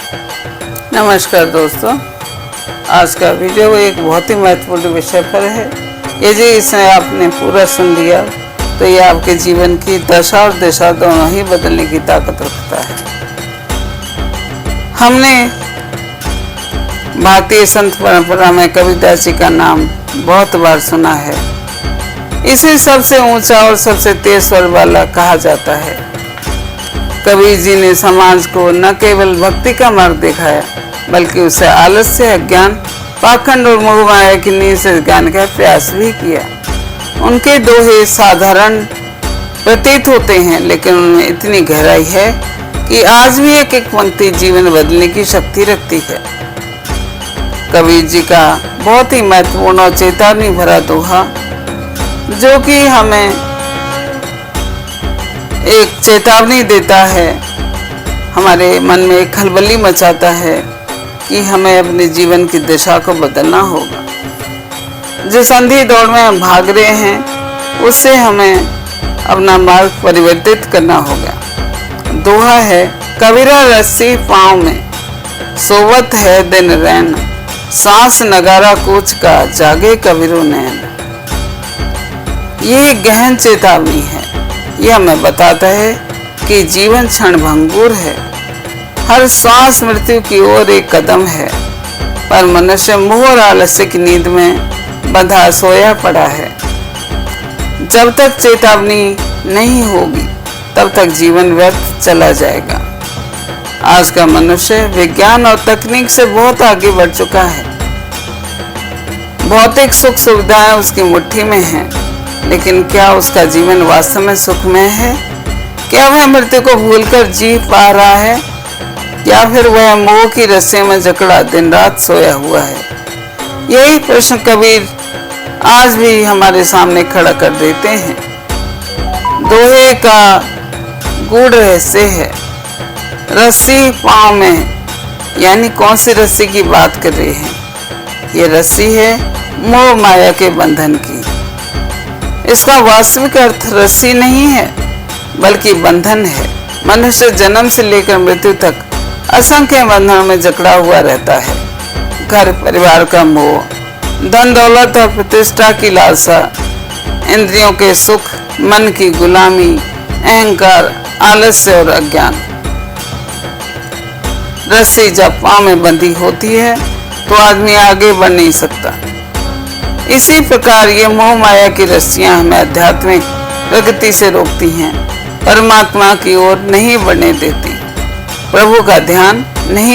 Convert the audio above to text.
नमस्कार दोस्तों, आज का वीडियो एक बहुत ही महत्वपूर्ण विषय पर है। यदि इसे आपने पूरा सुन लिया तो ये आपके जीवन की दशा और दिशा दोनों ही बदलने की ताकत रखता है। हमने भारतीय संत परंपरा में कबीरदास जी का नाम बहुत बार सुना है। इसे सबसे ऊंचा और सबसे तेज स्वर वाला कहा जाता है। कबीर जी ने समाज को न केवल भक्ति का मार्ग दिखाया, बल्कि उसे आलस्य, अज्ञान, पाखंड और मोह माया की नींद से ज्ञान का प्रयास भी किया। उनके दोहे साधारण प्रतीत होते हैं, लेकिन उनमें इतनी गहराई है कि आज भी एक एक पंक्ति जीवन बदलने की शक्ति रखती है। कबीर जी का बहुत ही महत्वपूर्ण और चेतावनी भरा दोहा, जो कि हमें एक चेतावनी देता है, हमारे मन में एक खलबली मचाता है कि हमें अपने जीवन की दिशा को बदलना होगा। जिस अंधी दौड़ में हम भाग रहे हैं, उससे हमें अपना मार्ग परिवर्तित करना होगा। दोहा है, कबीरा रस्सी पाँव में, सोवत है दिन रैन, सांस नगारा कूच का, जागे कबीरो नैन। ये गहन चेतावनी है। यह हमें बताता है कि जीवन क्षण भंगुर है। हर सांस मृत्यु की ओर एक कदम है, पर मनुष्य मोह और आलस्य की नींद में बंधा सोया पड़ा है। जब तक चेतावनी नहीं होगी, तब तक जीवन व्यर्थ चला जाएगा। आज का मनुष्य विज्ञान और तकनीक से बहुत आगे बढ़ चुका है। भौतिक सुख सुविधाएं उसकी मुट्ठी में हैं, लेकिन क्या उसका जीवन वास्तव में सुखमय है? क्या वह मृत्यु को भूलकर जी पा रहा है, या फिर वह मोह की रस्सी में जकड़ा दिन रात सोया हुआ है? यही प्रश्न कबीर आज भी हमारे सामने खड़ा कर देते हैं। दोहे का गूढ़ रहस्य है, रस्सी पाँव में, यानी कौन सी रस्सी की बात कर रहे हैं? ये रस्सी है मोह माया के बंधन की। इसका वास्तविक अर्थ रस्सी नहीं है, बल्कि बंधन है। मनुष्य जन्म से लेकर मृत्यु तक असंख्य बंधनों में जकड़ा हुआ रहता है। घर परिवार का मोह, धन दौलत और प्रतिष्ठा की लालसा, इंद्रियों के सुख, मन की गुलामी, अहंकार, आलस्य और अज्ञान। रस्सी जब पाँव में बंधी होती है तो आदमी आगे बढ़ नहीं सकता। इसी प्रकार ये मोह माया की रस्सियां हमें आध्यात्मिक प्रगति से रोकती हैं, परमात्मा की ओर नहीं बढ़ने देती, प्रभु का ध्यान नहीं